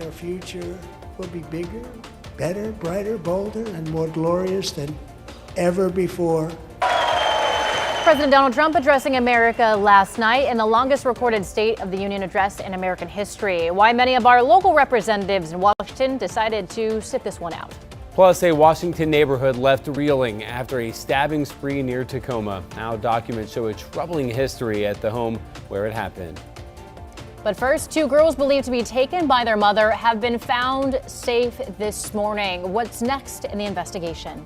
and our future will be bigger, better, brighter, bolder, and more glorious than ever before. President Donald Trump addressing America last night in the longest recorded State of the Union address in American history. Why many of our local representatives in Washington decided to sit this one out. Plus, a Washington neighborhood left reeling after a stabbing spree near Tacoma. Now documents show a troubling history at the home where it happened. But first, two girls believed to be taken by their mother have been found safe this morning. What's next in the investigation?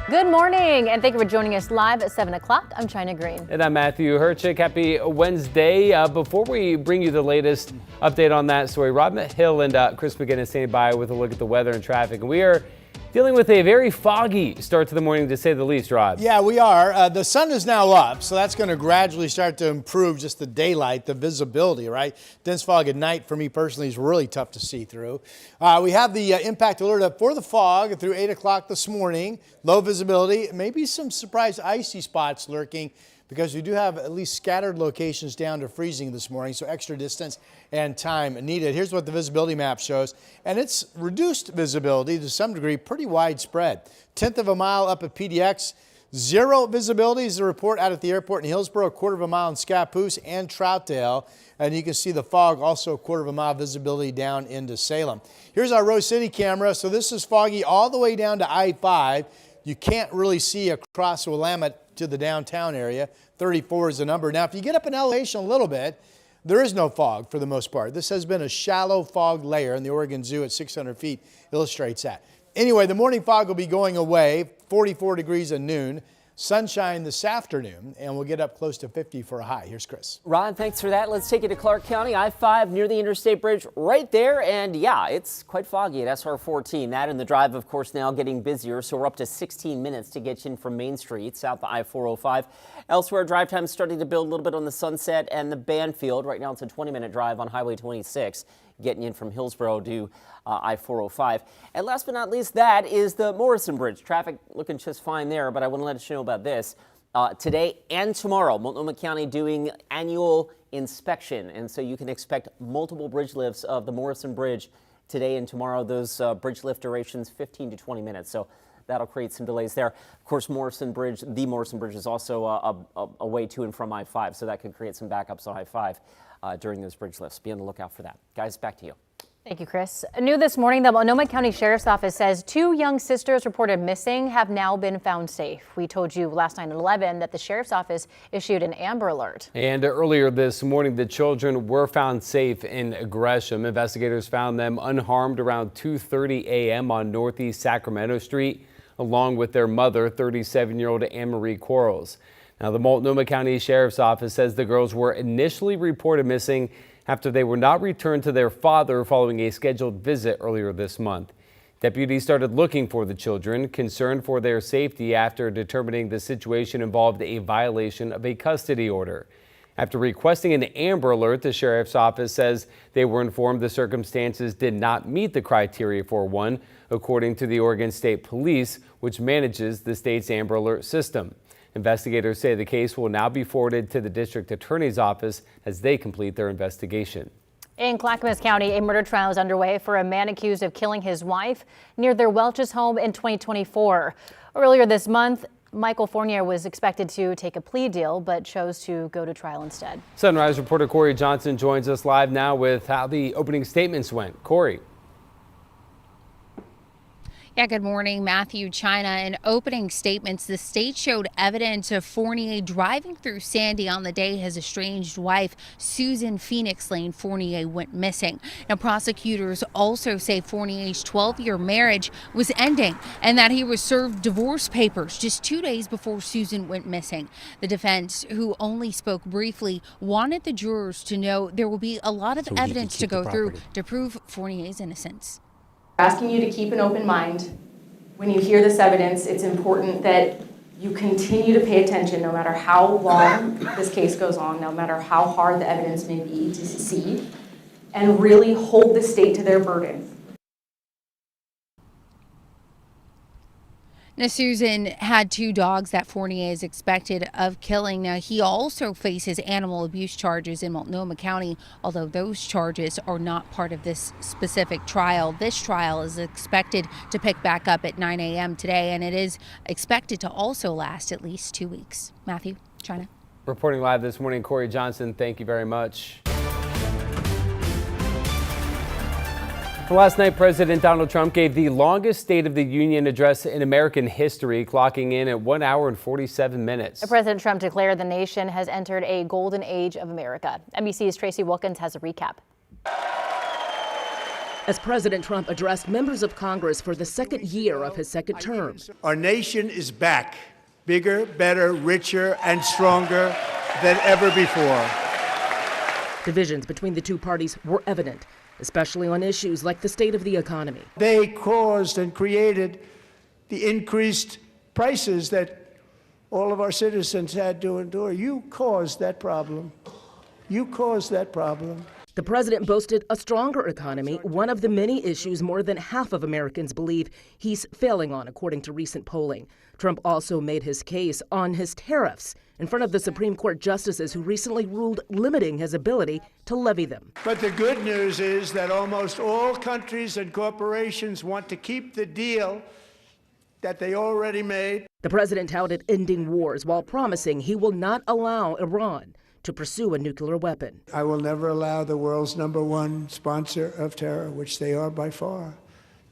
Good morning, and thank you for joining us live at 7 o'clock. I'm China Green. And I'm Matthew Herchick. Happy Wednesday. Before we bring you the latest update on that story, Rob Hill and Chris McGinnis standing by with a look at the weather and traffic. And we are dealing with a very foggy start to the morning, to say the least, Rob. Yeah, we are. The sun is now up, so that's going to gradually start to improve just the daylight, the visibility, right? Dense fog at night, for me personally, is really tough to see through. We have the impact alert up for the fog through 8 o'clock this morning. Low visibility, maybe some surprise icy spots lurking, because we do have at least scattered locations down to freezing this morning, so extra distance and time needed. Here's what the visibility map shows, and it's reduced visibility to some degree, pretty widespread. 1/10 of a mile up at PDX. Zero visibility is the report out at the airport in Hillsborough, 1/4 of a mile in Scappoose and Troutdale. And you can see the fog, also 1/4 of a mile visibility down into Salem. Here's our Rose City camera. So this is foggy all the way down to I-5. You can't really see across Willamette to the downtown area. 34 is the number. Now, if you get up in elevation a little bit, there is no fog for the most part. This has been a shallow fog layer, and the Oregon Zoo at 600 feet illustrates that. Anyway, the morning fog will be going away, 44 degrees at noon. Sunshine this afternoon, and we'll get up close to 50 for a high. Here's Chris. Ron, thanks for that. Let's take you to Clark County, I-5 near the Interstate Bridge right there. And yeah, it's quite foggy at SR 14. That and the drive, of course, now getting busier. So we're up to 16 minutes to get you in from Main Street, south of I-405. Elsewhere, drive time is starting to build a little bit on the Sunset and the Banfield. Right now, it's a 20-minute drive on Highway 26, getting in from Hillsborough to I-405. And last but not least, that is the Morrison Bridge. Traffic looking just fine there, but I want to let you know about this. Today and tomorrow, Multnomah County doing annual inspection, and so you can expect multiple bridge lifts of the Morrison Bridge today and tomorrow. Those bridge lift durations 15 to 20 minutes, so that'll create some delays there. Of course, the Morrison Bridge is also a way to and from I-5, so that could create some backups on I-5 during those bridge lifts. Be on the lookout for that. Guys, back to you. Thank you, Chris. New this morning, the Multnomah County Sheriff's Office says two young sisters reported missing have now been found safe. We told you last night at 11 that the Sheriff's Office issued an Amber Alert. And earlier this morning, the children were found safe in Gresham. Investigators found them unharmed around 2:30 a.m. on Northeast Sacramento Street, along with their mother, 37-year-old Anne-Marie Quarles. Now, the Multnomah County Sheriff's Office says the girls were initially reported missing after they were not returned to their father following a scheduled visit earlier this month. Deputies started looking for the children, concerned for their safety after determining the situation involved a violation of a custody order. After requesting an Amber Alert, the Sheriff's Office says they were informed the circumstances did not meet the criteria for one, according to the Oregon State Police, which manages the state's Amber Alert system. Investigators say the case will now be forwarded to the district attorney's office as they complete their investigation. In Clackamas County, a murder trial is underway for a man accused of killing his wife near their Welch's home in 2024. Earlier this month, Michael Fournier was expected to take a plea deal, but chose to go to trial instead. Sunrise reporter Corey Johnson joins us live now with how the opening statements went. Corey. Yeah, good morning, Matthew. China. In opening statements, the state showed evidence of Fournier driving through Sandy on the day his estranged wife, Susan Phoenix Lane Fournier, went missing. Now, prosecutors also say Fournier's 12-year marriage was ending and that he was served divorce papers just 2 days before Susan went missing. The defense, who only spoke briefly, wanted the jurors to know there will be a lot of evidence to go through to prove Fournier's innocence. Asking you to keep an open mind. When you hear this evidence, it's important that you continue to pay attention no matter how long this case goes on, no matter how hard the evidence may be to succeed, and really hold the state to their burden. Now, Susan had 2 dogs that Fournier is expected of killing. Now, he also faces animal abuse charges in Multnomah County, although those charges are not part of this specific trial. This trial is expected to pick back up at 9 a.m. today, and it is expected to also last at least 2 weeks. Matthew, China. Reporting live this morning, Corey Johnson, thank you very much. Last night, President Donald Trump gave the longest State of the Union address in American history, clocking in at 1 hour and 47 minutes. President Trump declared the nation has entered a golden age of America. NBC's Tracy Wilkins has a recap. As President Trump addressed members of Congress for the second year of his second term. Our nation is back, bigger, better, richer, and stronger than ever before. Divisions between the two parties were evident, especially on issues like the state of the economy. They caused and created the increased prices that all of our citizens had to endure. You caused that problem. You caused that problem. The president boasted a stronger economy, one of the many issues more than half of Americans believe he's failing on, according to recent polling. Trump also made his case on his tariffs in front of the Supreme Court justices who recently ruled limiting his ability to levy them. But the good news is that almost all countries and corporations want to keep the deal that they already made. The president touted ending wars while promising he will not allow Iran to pursue a nuclear weapon. I will never allow the world's #1 sponsor of terror, which they are by far,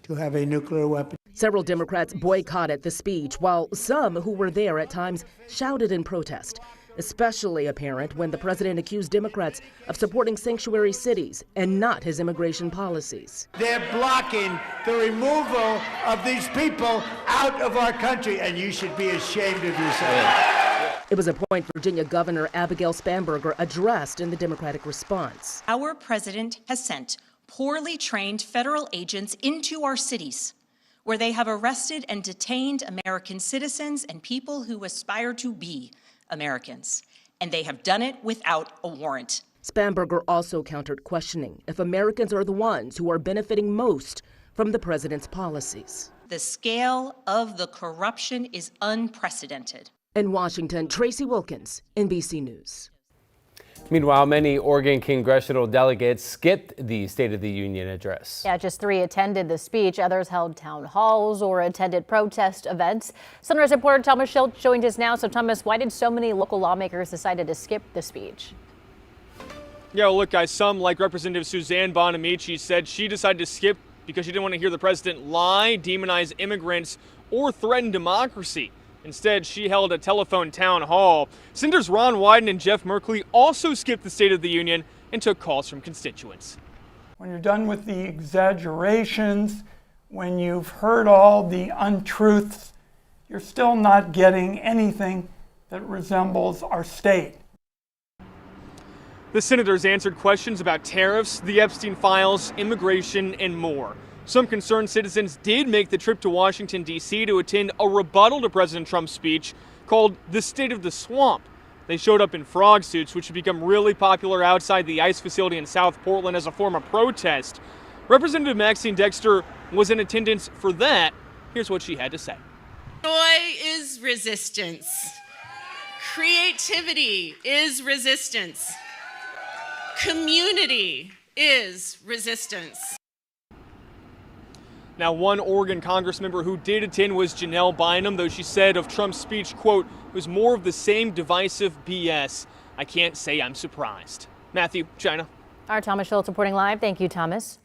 to have a nuclear weapon. Several Democrats boycotted the speech, while some who were there at times shouted in protest, especially apparent when the president accused Democrats of supporting sanctuary cities and not his immigration policies. They're blocking the removal of these people out of our country, and you should be ashamed of yourself. It was a point Virginia Governor Abigail Spanberger addressed in the Democratic response. Our president has sent poorly trained federal agents into our cities, where they have arrested and detained American citizens and people who aspire to be Americans, and they have done it without a warrant. Spanberger also countered questioning if Americans are the ones who are benefiting most from the president's policies. The scale of the corruption is unprecedented. In Washington, Tracy Wilkins, NBC News. Meanwhile, many Oregon congressional delegates skipped the State of the Union address. Yeah, just 3 attended the speech. Others held town halls or attended protest events. Sunrise reporter Thomas Schultz joins us now. So, Thomas, why did so many local lawmakers decide to skip the speech? Yeah, well, look, guys, some, like Representative Suzanne Bonamici, said she decided to skip because she didn't want to hear the president lie, demonize immigrants, or threaten democracy. Instead, she held a telephone town hall. Senators Ron Wyden and Jeff Merkley also skipped the State of the Union and took calls from constituents. When you're done with the exaggerations, when you've heard all the untruths, you're still not getting anything that resembles our state. The senators answered questions about tariffs, the Epstein files, immigration, and more. Some concerned citizens did make the trip to Washington, D.C. to attend a rebuttal to President Trump's speech called The State of the Swamp. They showed up in frog suits, which have become really popular outside the ICE facility in South Portland as a form of protest. Representative Maxine Dexter was in attendance for that. Here's what she had to say. Joy is resistance. Creativity is resistance. Community is resistance. Now, one Oregon Congress member who did attend was Janelle Bynum, though she said of Trump's speech, quote, it was more of the same divisive BS. I can't say I'm surprised. Matthew, China. Our Thomas Schultz reporting live. Thank you, Thomas.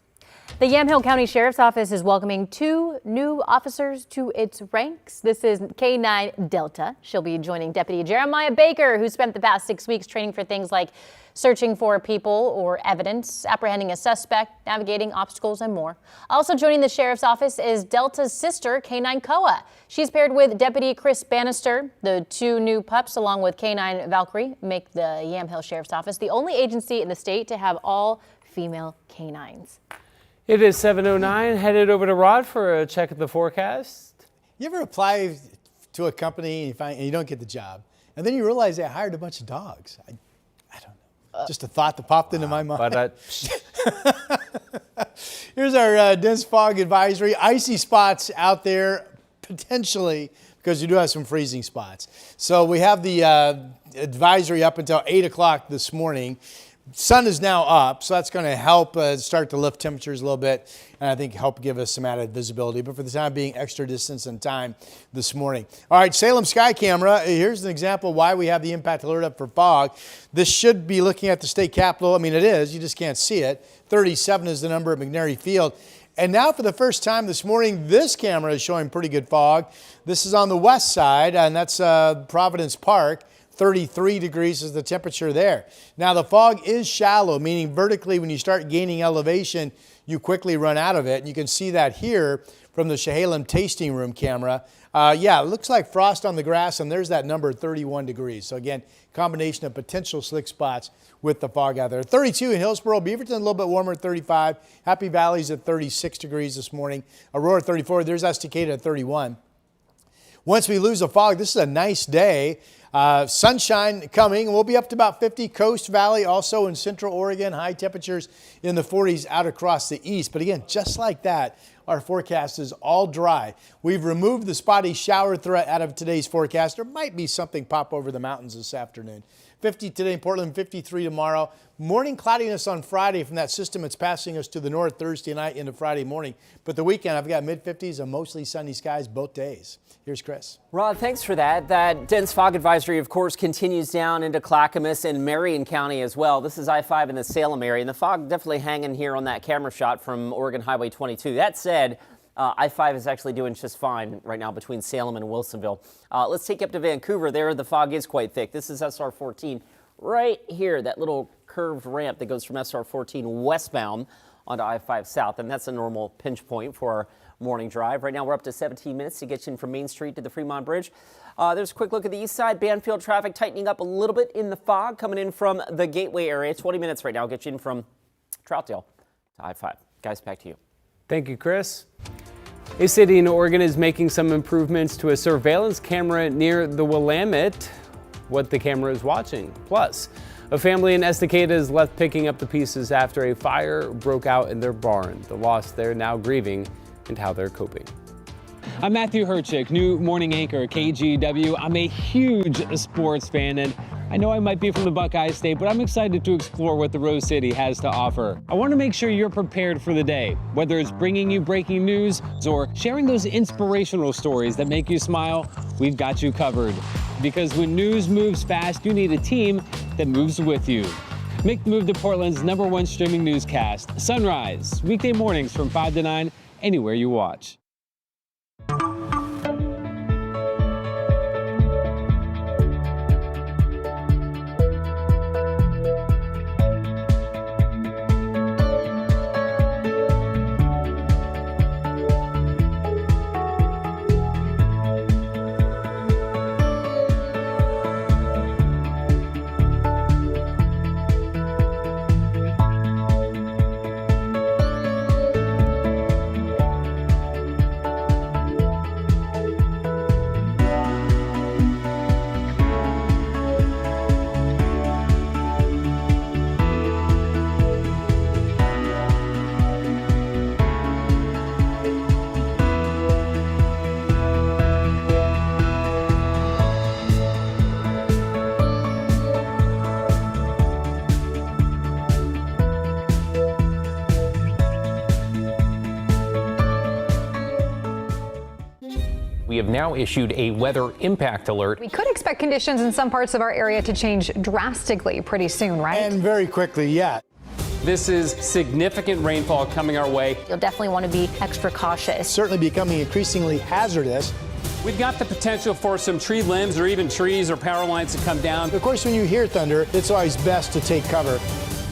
The Yamhill County Sheriff's Office is welcoming 2 new officers to its ranks. This is K9 Delta. She'll be joining Deputy Jeremiah Baker, who spent the past 6 weeks training for things like searching for people or evidence, apprehending a suspect, navigating obstacles, and more. Also joining the Sheriff's Office is Delta's sister, K9 Koa. She's paired with Deputy Chris Bannister. The 2 new pups, along with K9 Valkyrie, make the Yamhill Sheriff's Office the only agency in the state to have all female canines. It is 7:09. Headed over to Rod for a check of the forecast. You ever apply to a company and you don't get the job, and then you realize they hired a bunch of dogs? I don't know. Just a thought that popped into my mind. Here's our dense fog advisory. Icy spots out there. potentially, because you do have some freezing spots. So we have the advisory up until 8 o'clock this morning. Sun is now up, so that's going to help start to lift temperatures a little bit, and I think help give us some added visibility. But for the time being, extra distance and time this morning. All right, Salem Sky Camera. Here's an example why we have the impact alert up for fog. This should be looking at the state capitol. I mean, it is. You just can't see it. 37 is the number at McNary Field. And now for the first time this morning, this camera is showing pretty good fog. This is on the west side, and that's Providence Park. 33 degrees is the temperature there. Now the fog is shallow, meaning vertically when you start gaining elevation, you quickly run out of it. And you can see that here from the Chehalem tasting room camera. Yeah, it looks like frost on the grass, and there's that number 31 degrees. So again, combination of potential slick spots with the fog out there. 32 in Hillsboro, Beaverton a little bit warmer at 35. Happy Valley's at 36 degrees this morning. Aurora 34, there's Estacada at 31. Once we lose the fog, this is a nice day. Sunshine coming. We'll be up to about 50. Coast Valley, also in Central Oregon. High temperatures in the 40s out across the east. But again, just like that, our forecast is all dry. We've removed the spotty shower threat out of today's forecast. There might be something pop over the mountains this afternoon. 50 today in Portland, 53 tomorrow. Morning cloudiness on Friday from that system that's passing us to the north Thursday night into Friday morning. But the weekend, I've got mid-50s and mostly sunny skies both days. Here's Chris. Rod, thanks for that. That dense fog advisory, of course, continues down into Clackamas and Marion County as well. This is I-5 in the Salem area, and the fog definitely hanging here on that camera shot from Oregon Highway 22. That said, I-5 is actually doing just fine right now between Salem and Wilsonville. Let's take you up to Vancouver. There, the fog is quite thick. This is SR 14 right here, that little curved ramp that goes from SR 14 westbound onto I-5 south, and that's a normal pinch point for our morning drive. Right now, we're up to 17 minutes to get you in from Main Street to the Fremont Bridge. There's a quick look at the east side. Banfield traffic tightening up a little bit in the fog coming in from the Gateway area. 20 minutes right now. Get you in from Troutdale to I-5. Guys, back to you. Thank you, Chris. A city in Oregon is making some improvements to a surveillance camera near the Willamette. What the camera is watching. Plus, a family in Estacada is left picking up the pieces after a fire broke out in their barn. The loss they're now grieving and how they're coping. I'm Matthew Herchick, new morning anchor at KGW. I'm a huge sports fan, and I know I might be from the Buckeye State, but I'm excited to explore what the Rose City has to offer. I want to make sure you're prepared for the day, whether it's bringing you breaking news or sharing those inspirational stories that make you smile. We've got you covered. Because when news moves fast, you need a team that moves with you. Make the move to Portland's #1 streaming newscast, Sunrise, weekday mornings from 5 to 9, anywhere you watch. We have now issued a weather impact alert. We could expect conditions in some parts of our area to change drastically pretty soon, right? And very quickly, yeah. This is significant rainfall coming our way. You'll definitely want to be extra cautious. Certainly becoming increasingly hazardous. We've got the potential for some tree limbs or even trees or power lines to come down. Of course, when you hear thunder, it's always best to take cover.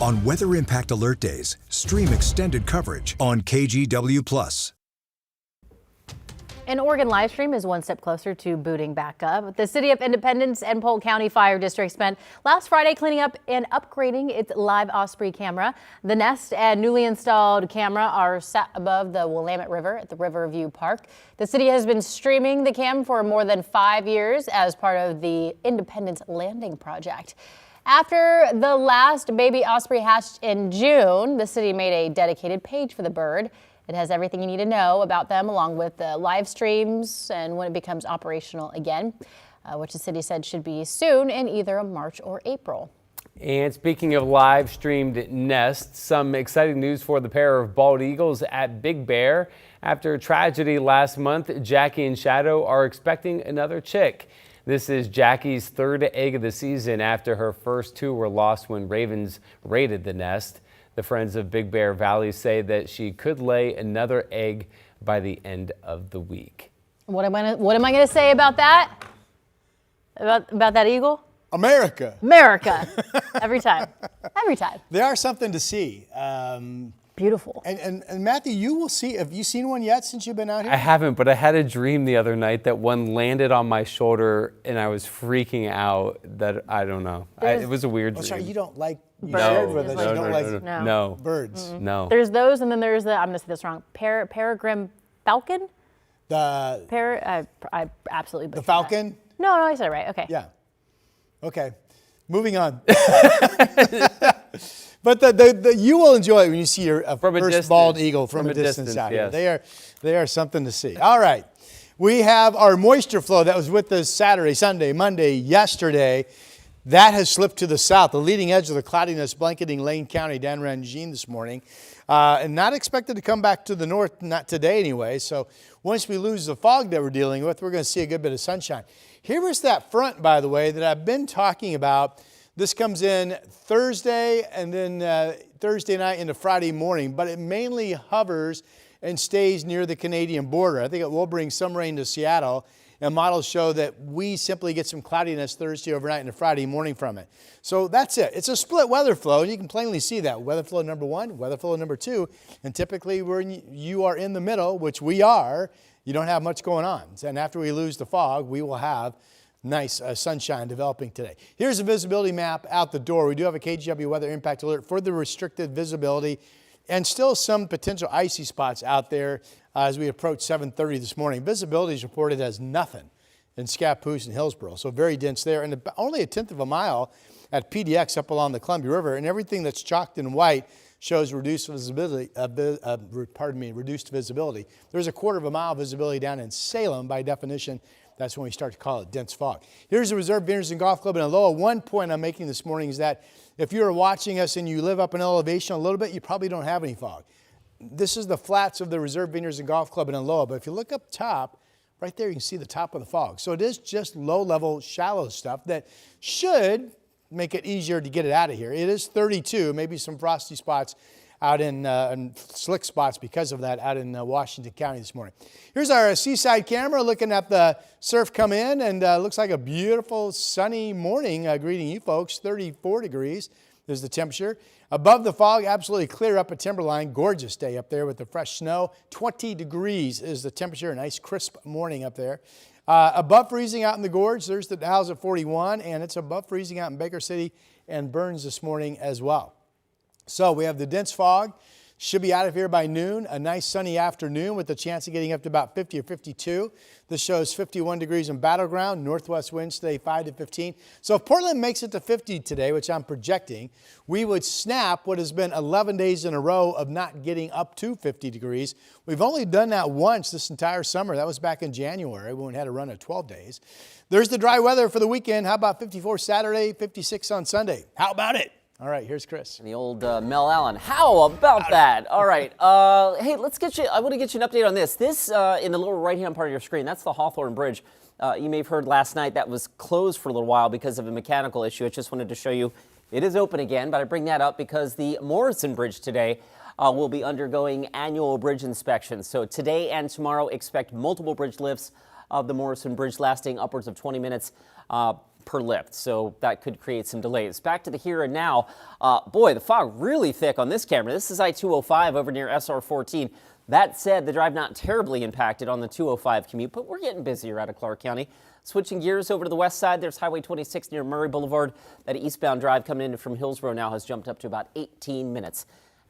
On Weather Impact Alert Days, stream extended coverage on KGW+. An Oregon live stream is one step closer to booting back up. The City of Independence and Polk County Fire District spent last Friday cleaning up and upgrading its live Osprey camera. The Nest and newly installed camera are sat above the Willamette River at the Riverview Park. The city has been streaming the cam for more than 5 years as part of the Independence Landing Project. After the last baby osprey hatched in June, the city made a dedicated page for the bird. It has everything you need to know about them, along with the live streams and when it becomes operational again, which the city said should be soon in either March or April. And speaking of live streamed nests, some exciting news for the pair of bald eagles at Big Bear. After a tragedy last month, Jackie and Shadow are expecting another chick. This is Jackie's third egg of the season after her first two were lost when ravens raided the nest. The Friends of Big Bear Valley say that she could lay another egg by the end of the week. What am I going to say about that? About that eagle? America. Every time. Every time. They are something to see. Beautiful. And Matthew, you will see. Have you seen one yet since you've been out here? I haven't, but I had a dream the other night that one landed on my shoulder and I was freaking out. That I don't know. It was a weird dream. Sorry, you don't like No. Birds. No. There's those, and then there's the, I'm going to say this wrong, peregrine falcon? I absolutely butchered The falcon? that. No, I said it right. Okay. Yeah. Okay. Moving on. But you will enjoy it when you see your first bald eagle from a distance out here. They are something to see. All right. We have our moisture flow that was with us Saturday, Sunday, Monday, yesterday. That has slipped to the south, the leading edge of the cloudiness blanketing Lane County down around Eugene this morning. And not expected to come back to the north, not today anyway. So once we lose the fog that we're dealing with, we're going to see a good bit of sunshine. Here is that front, by the way, that I've been talking about. This comes in Thursday and then Thursday night into Friday morning, but it mainly hovers and stays near the Canadian border. I think it will bring some rain to Seattle, and models show that we simply get some cloudiness Thursday overnight into Friday morning from it. So that's it. It's a split weather flow, and you can plainly see that. Weather flow number one, weather flow number two, and typically when you are in the middle, which we are, you don't have much going on. And after we lose the fog, we will have nice sunshine developing today. Here's a visibility map out the door. We do have a KGW weather impact alert for the restricted visibility and still some potential icy spots out there as we approach 7:30 this morning. Visibility is reported as nothing in Scappoose and Hillsborough, so very dense there, and only a tenth of a mile at PDX up along the Columbia River, and everything that's chalked in white shows reduced visibility. Reduced visibility. There's a quarter of a mile visibility down in Salem. By definition, that's when we start to call it dense fog. Here's the Reserve Vineyards and Golf Club in Aloha. One point I'm making this morning is that if you're watching us and you live up in elevation a little bit, you probably don't have any fog. This is the flats of the Reserve Vineyards and Golf Club in Aloha, but if you look up top, right there you can see the top of the fog. So it is just low-level, shallow stuff that should make it easier to get it out of here. It is 32, maybe some frosty spots out in slick spots because of that out in Washington County this morning. Here's our seaside camera looking at the surf come in, and looks like a beautiful sunny morning greeting you folks. 34 degrees is the temperature. Above the fog, absolutely clear up at Timberline. Gorgeous day up there with the fresh snow. 20 degrees is the temperature. A nice crisp morning up there. Above freezing out in the gorge, there's the Dalles at 41, and it's above freezing out in Baker City and Burns this morning as well. So we have the dense fog. Should be out of here by noon. A nice sunny afternoon with a chance of getting up to about 50 or 52. This shows 51 degrees in Battleground. Northwest winds today 5 to 15. So if Portland makes it to 50 today, which I'm projecting, we would snap what has been 11 days in a row of not getting up to 50 degrees. We've only done that once this entire summer. That was back in January when we had a run of 12 days. There's the dry weather for the weekend. How about 54 Saturday, 56 on Sunday? How about it? All right, here's Chris. The old Mel Allen. How about that? All right. Hey, let's get you. I want to get you an update on this. This in the lower right-hand part of your screen. That's the Hawthorne Bridge. You may have heard last night that was closed for a little while because of a mechanical issue. I just wanted to show you it is open again, but I bring that up because the Morrison Bridge today will be undergoing annual bridge inspections. So today and tomorrow, expect multiple bridge lifts of the Morrison Bridge lasting upwards of 20 minutes. Per lift, so that could create some delays. Back to the here and now. Boy, the fog really thick on this camera. This is I-205 over near SR14. That said, the drive not terribly impacted on the 205 commute, but we're getting busier out of Clark County. Switching gears over to the west side, there's Highway 26 near Murray Boulevard. That eastbound drive coming in from Hillsborough now has jumped up to about 18 minutes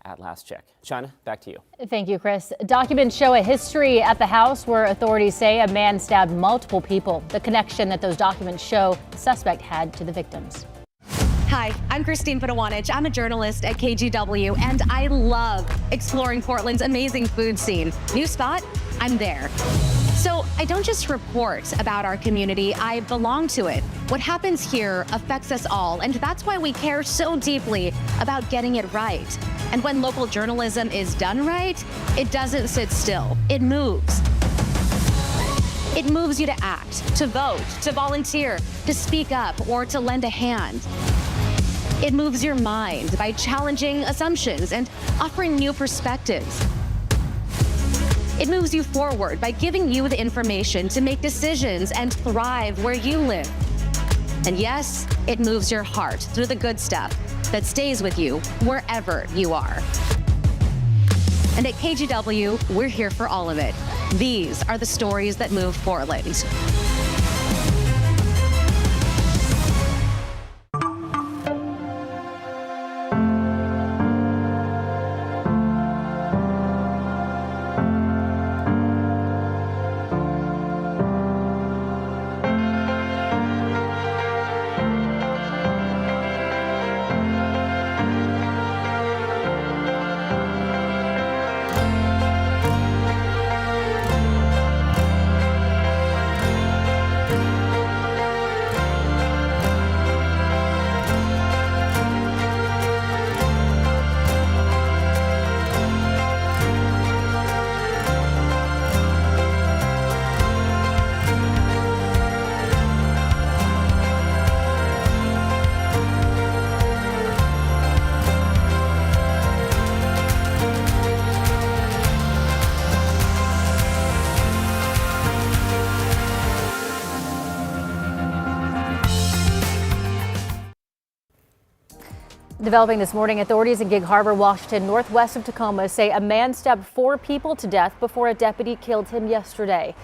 at last check. China, back to you. Thank you, Chris. Documents show a history at the house where authorities say a man stabbed multiple people. The connection that those documents show the suspect had to the victims. Hi, I'm Christine Padawanich. I'm a journalist at KGW, and I love exploring Portland's amazing food scene. New spot? I'm there. So I don't just report about our community, I belong to it. What happens here affects us all, and that's why we care so deeply about getting it right. And when local journalism is done right, it doesn't sit still, it moves. It moves you to act, to vote, to volunteer, to speak up, or to lend a hand. It moves your mind by challenging assumptions and offering new perspectives. It moves you forward by giving you the information to make decisions and thrive where you live. And yes, it moves your heart through the good stuff that stays with you wherever you are. And at KGW, we're here for all of it. These are the stories that move Portland. Developing this morning, authorities in Gig Harbor, Washington, northwest of Tacoma, say a man stabbed 4 people to death before a deputy killed him yesterday.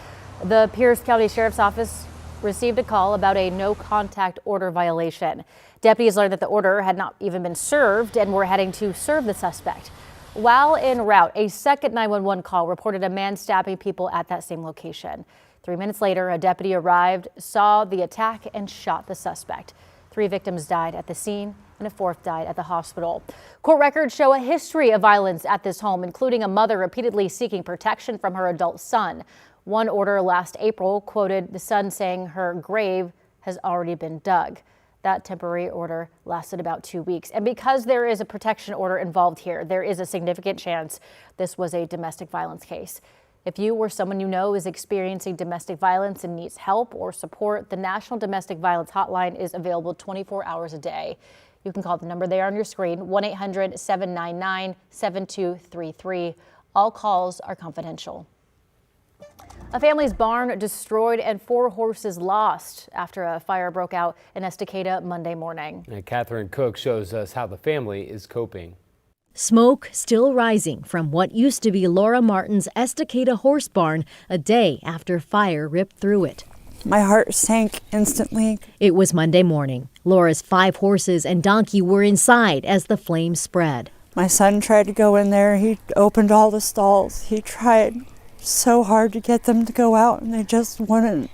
The Pierce County Sheriff's Office received a call about a no-contact order violation. Deputies learned that the order had not even been served and were heading to serve the suspect. While en route, a second 911 call reported a man stabbing people at that same location. 3 minutes later, a deputy arrived, saw the attack, and shot the suspect. 3 victims died at the scene, and a 4th died at the hospital. Court records show a history of violence at this home, including a mother repeatedly seeking protection from her adult son. One order last April quoted the son saying her grave has already been dug. That temporary order lasted about 2 weeks. And because there is a protection order involved here, there is a significant chance this was a domestic violence case. If you or someone you know is experiencing domestic violence and needs help or support, the National Domestic Violence Hotline is available 24 hours a day. You can call the number there on your screen, 1-800-799-7233. All calls are confidential. A family's barn destroyed and 4 horses lost after a fire broke out in Estacada Monday morning. And Catherine Cook shows us how the family is coping. Smoke still rising from what used to be Laura Martin's Estacada horse barn a day after fire ripped through it. My heart sank instantly. It was Monday morning. Laura's 5 horses and donkey were inside as the flames spread. My son tried to go in there. He opened all the stalls. He tried so hard to get them to go out, and they just wouldn't.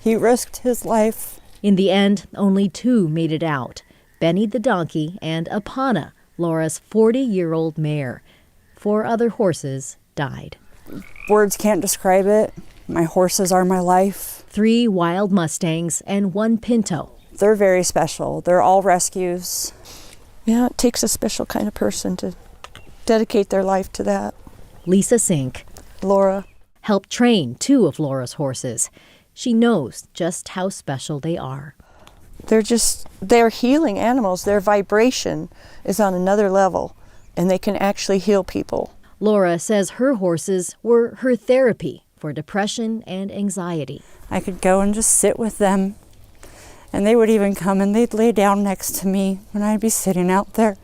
He risked his life. In the end, only 2 made it out. Benny the donkey and Apana, Laura's 40-year-old mare. 4 other horses died. Words can't describe it. My horses are my life. 3 wild Mustangs and 1 Pinto. They're very special. They're all rescues. Yeah, it takes a special kind of person to dedicate their life to that. Lisa Sink, Laura, helped train 2 of Laura's horses. She knows just how special they are. They're healing animals. Their vibration is on another level, and they can actually heal people. Laura says her horses were her therapy for depression and anxiety. I could go and just sit with them, and they would even come and they'd lay down next to me when I'd be sitting out there.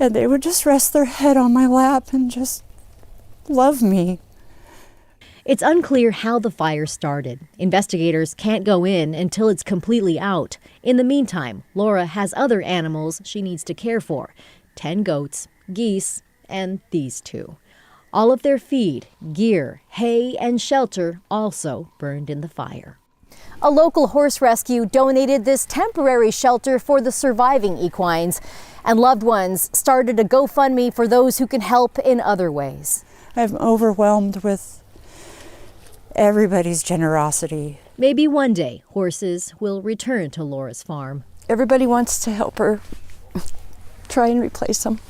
And they would just rest their head on my lap and just love me. It's unclear how the fire started. Investigators can't go in until it's completely out. In the meantime, Laura has other animals she needs to care for. 10 goats, geese, and these 2. All of their feed, gear, hay, and shelter also burned in the fire. A local horse rescue donated this temporary shelter for the surviving equines, and loved ones started a GoFundMe for those who can help in other ways. I'm overwhelmed with everybody's generosity. Maybe one day horses will return to Laura's farm. Everybody wants to help her try and replace them.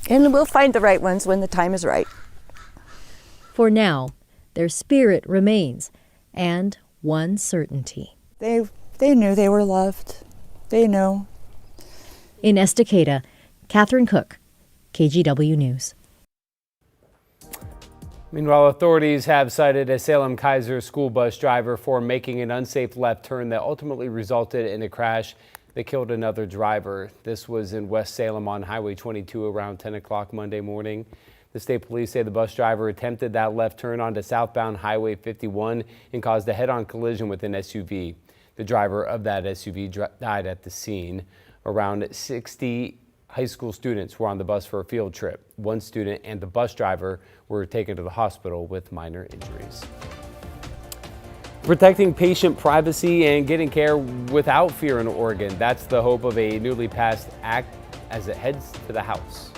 And we'll find the right ones when the time is right. For now, their spirit remains, and one certainty. They knew they were loved. They know. In Estacada, Catherine Cook, KGW News. Meanwhile, authorities have cited a Salem-Keizer school bus driver for making an unsafe left turn that ultimately resulted in a crash that killed another driver. This was in West Salem on Highway 22 around 10 o'clock Monday morning. The state police say the bus driver attempted that left turn onto southbound Highway 51 and caused a head-on collision with an SUV. The driver of that SUV died at the scene. Around 60 high school students were on the bus for a field trip. One student and the bus driver were taken to the hospital with minor injuries. Protecting patient privacy and getting care without fear in Oregon. That's the hope of a newly passed act as it heads to the House.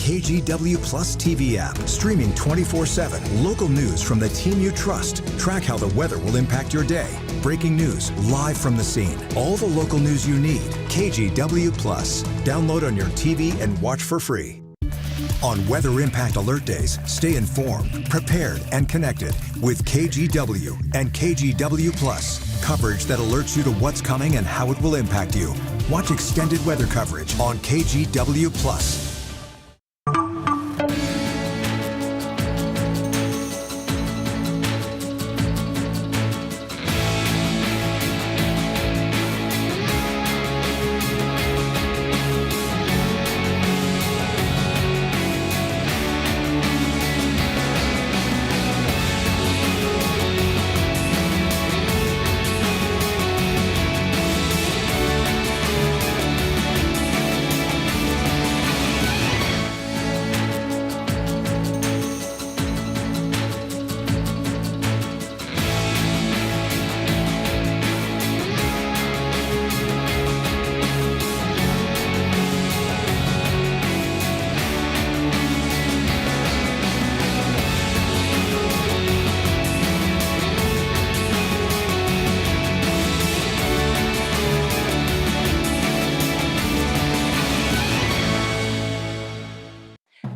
KGW Plus TV app, streaming 24/7. Local news from the team you trust. Track how the weather will impact your day. Breaking news live from the scene. All the local news you need. KGW Plus. Download on your TV and watch for free. On Weather Impact Alert Days, stay informed, prepared, and connected with KGW and KGW Plus. Coverage that alerts you to what's coming and how it will impact you. Watch extended weather coverage on KGW Plus.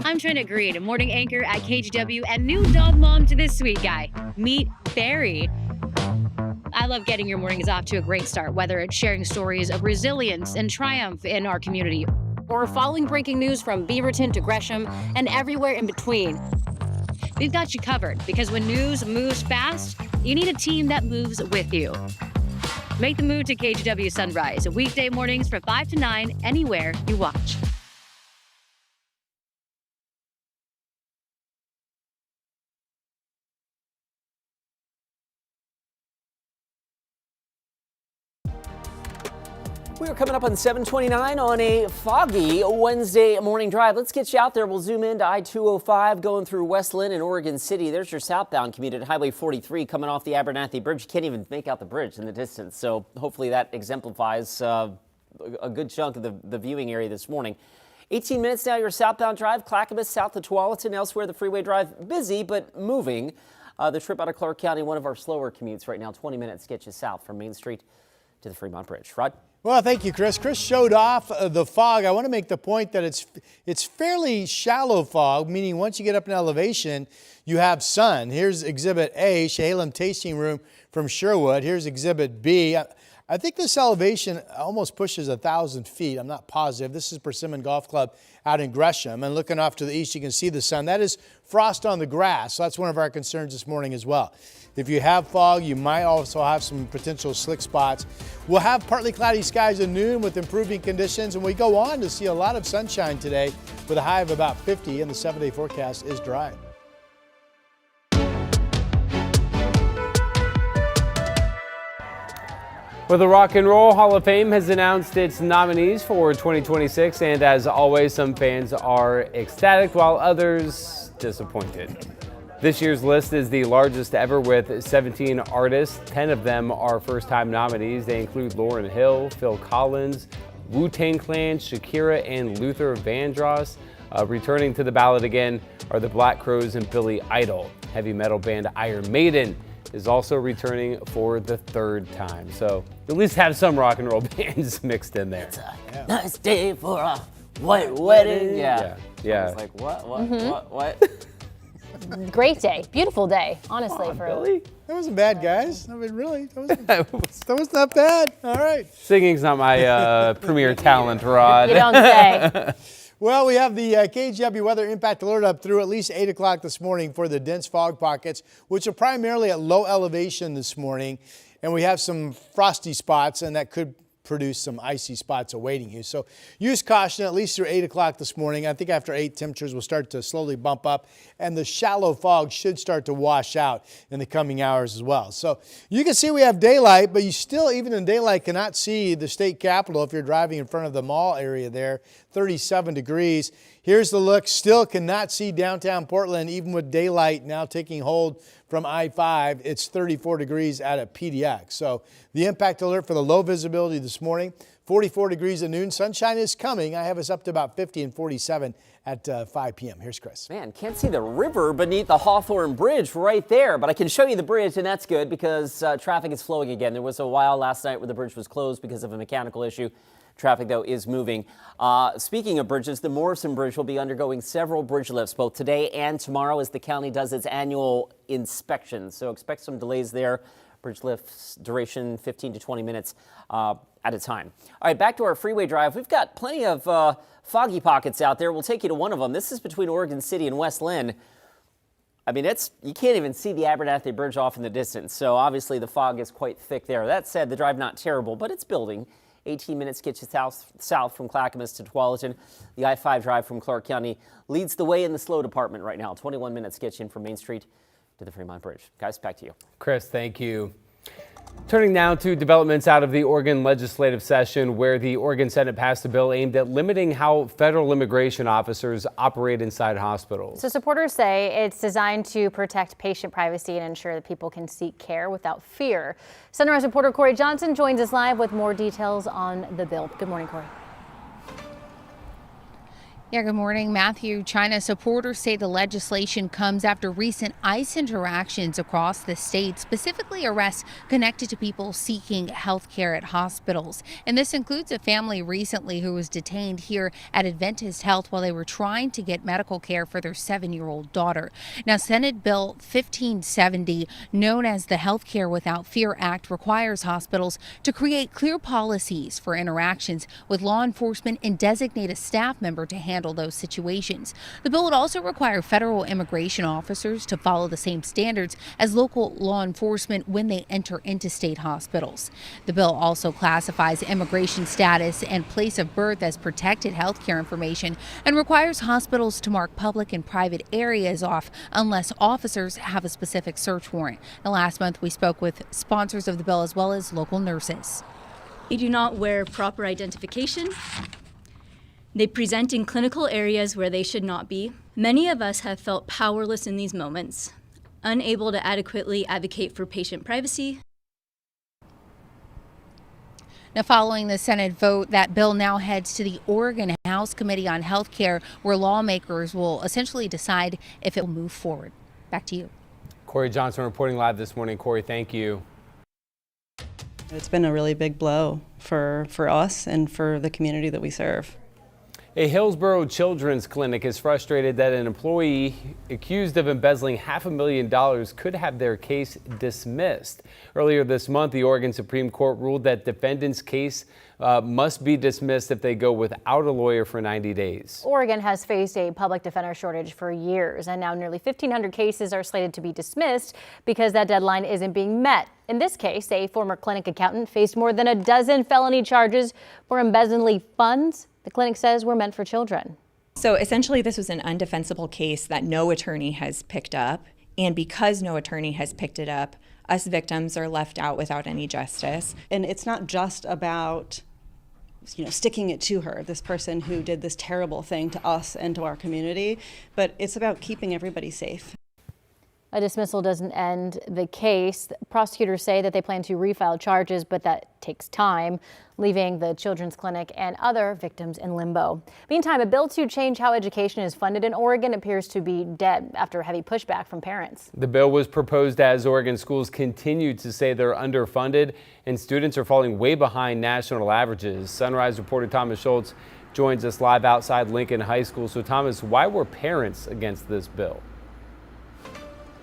I'm Trina Green, a morning anchor at KGW and new dog mom to this sweet guy. Meet Barry. I love getting your mornings off to a great start, whether it's sharing stories of resilience and triumph in our community, Or following breaking news from Beaverton to Gresham and everywhere in between. We've got you covered, because when news moves fast, you need a team that moves with you. Make the move to KGW Sunrise, weekday mornings from 5 to 9, anywhere you watch. We are coming up on 7:29 on a foggy Wednesday morning drive. Let's get you out there. We'll zoom into I-205 going through Westland and Oregon City. There's your southbound commute at Highway 43 coming off the Abernathy Bridge. You can't even make out the bridge in the distance. So hopefully that exemplifies a good chunk of the viewing area this morning. 18 minutes now, your southbound drive, Clackamas south to Tualatin. Elsewhere, the freeway drive busy but moving. The trip out of Clark County, one of our slower commutes right now. 20 minutes get you south from Main Street to the Fremont Bridge. Rod? Well, thank you, Chris. Chris showed off the fog. I want to make the point that it's fairly shallow fog, meaning once you get up in elevation, you have sun. Here's Exhibit A, Chehalem Tasting Room from Sherwood. Here's Exhibit B. I think this elevation almost pushes 1,000 feet. I'm not positive. This is Persimmon Golf Club out in Gresham. And looking off to the east, you can see the sun. That is frost on the grass. So that's one of our concerns this morning as well. If you have fog, you might also have some potential slick spots. We'll have partly cloudy skies at noon with improving conditions. And we go on to see a lot of sunshine today with a high of about 50. And the 7-day forecast is dry. Well, the Rock and Roll Hall of Fame has announced its nominees for 2026, and as always, some fans are ecstatic while others disappointed. This year's list is the largest ever with 17 artists. 10 of them are first-time nominees. They include Lauryn Hill, Phil Collins, Wu-Tang Clan, Shakira, and Luther Vandross. Returning to the ballot again are the Black Crowes and Billy Idol. Heavy metal band Iron Maiden is also returning for the third time. So at least have some rock and roll bands mixed in there. It's a nice day for a white wedding. Yeah. Yeah. I was like, what? Great day, beautiful day, honestly. Billy? That wasn't bad, guys. I mean, really, that was not bad. All right. Singing's not my premier talent, Rod. You don't say. Well, we have the KGW weather impact alert up through at least 8 o'clock this morning for the dense fog pockets, which are primarily at low elevation this morning. And we have some frosty spots, and that could produce some icy spots awaiting you. So use caution at least through 8 o'clock this morning. I think after 8, temperatures will start to slowly bump up, and the shallow fog should start to wash out in the coming hours as well. So you can see we have daylight, but you still, even in daylight, cannot see the state capitol if you're driving in front of the mall area there, 37 degrees. Here's the look. Still cannot see downtown Portland, even with daylight now taking hold from I-5. It's 34 degrees out at PDX. So the impact alert for the low visibility this morning, 44 degrees at noon. Sunshine is coming. I have us up to about 50 and 47 at 5 p.m. Here's Chris. Man, can't see the river beneath the Hawthorne Bridge right there, but I can show you the bridge, and that's good because traffic is flowing again. There was a while last night where the bridge was closed because of a mechanical issue. Traffic, though, is moving. Speaking of bridges, the Morrison Bridge will be undergoing several bridge lifts both today and tomorrow as the county does its annual inspection. So expect some delays there. Bridge lifts duration 15 to 20 minutes at a time. All right, back to our freeway drive. We've got plenty of foggy pockets out there. We'll take you to one of them. This is between Oregon City and West Lynn. I mean, you can't even see the Abernathy Bridge off in the distance. So obviously the fog is quite thick there. That said, the drive not terrible, but it's building. 18 minutes gets you south from Clackamas to Tualatin. The I-5 drive from Clark County leads the way in the slow department right now. 21 minutes gets you in from Main Street to the Fremont Bridge. Guys, back to you. Chris, thank you. Turning now to developments out of the Oregon legislative session, where the Oregon Senate passed a bill aimed at limiting how federal immigration officers operate inside hospitals. So supporters say it's designed to protect patient privacy and ensure that people can seek care without fear. Sunrise reporter Corey Johnson joins us live with more details on the bill. Good morning, Corey. Yeah, good morning, Matthew. China supporters say the legislation comes after recent ICE interactions across the state, specifically arrests connected to people seeking health care at hospitals. And this includes a family recently who was detained here at Adventist Health while they were trying to get medical care for their 7-year-old daughter. Now, Senate Bill 1570, known as the Health Care Without Fear Act, requires hospitals to create clear policies for interactions with law enforcement and designate a staff member to handle those situations. The bill would also require federal immigration officers to follow the same standards as local law enforcement when they enter into state hospitals. The bill also classifies immigration status and place of birth as protected health care information and requires hospitals to mark public and private areas off unless officers have a specific search warrant. Now, last month we spoke with sponsors of the bill as well as local nurses. They do not wear proper identification. They present in clinical areas where they should not be. Many of us have felt powerless in these moments, unable to adequately advocate for patient privacy. Now, following the Senate vote, that bill now heads to the Oregon House Committee on Health Care, where lawmakers will essentially decide if it will move forward. Back to you. Corey Johnson reporting live this morning. Corey, thank you. It's been a really big blow for us and for the community that we serve. A Hillsborough children's clinic is frustrated that an employee accused of embezzling $500,000 could have their case dismissed. Earlier this month, the Oregon Supreme Court ruled that defendants' case must be dismissed if they go without a lawyer for 90 days. Oregon has faced a public defender shortage for years, and now nearly 1,500 cases are slated to be dismissed because that deadline isn't being met. In this case, a former clinic accountant faced more than a dozen felony charges for embezzling funds the clinic says were meant for children. So essentially, this was an undefensible case that no attorney has picked up. And because no attorney has picked it up, us victims are left out without any justice. And it's not just about, sticking it to her, this person who did this terrible thing to us and to our community, but it's about keeping everybody safe. A dismissal doesn't end the case. Prosecutors say that they plan to refile charges, but that takes time, leaving the children's clinic and other victims in limbo. Meantime, a bill to change how education is funded in Oregon appears to be dead after heavy pushback from parents. The bill was proposed as Oregon schools continue to say they're underfunded and students are falling way behind national averages. Sunrise reporter Thomas Schultz joins us live outside Lincoln High School. So Thomas, why were parents against this bill?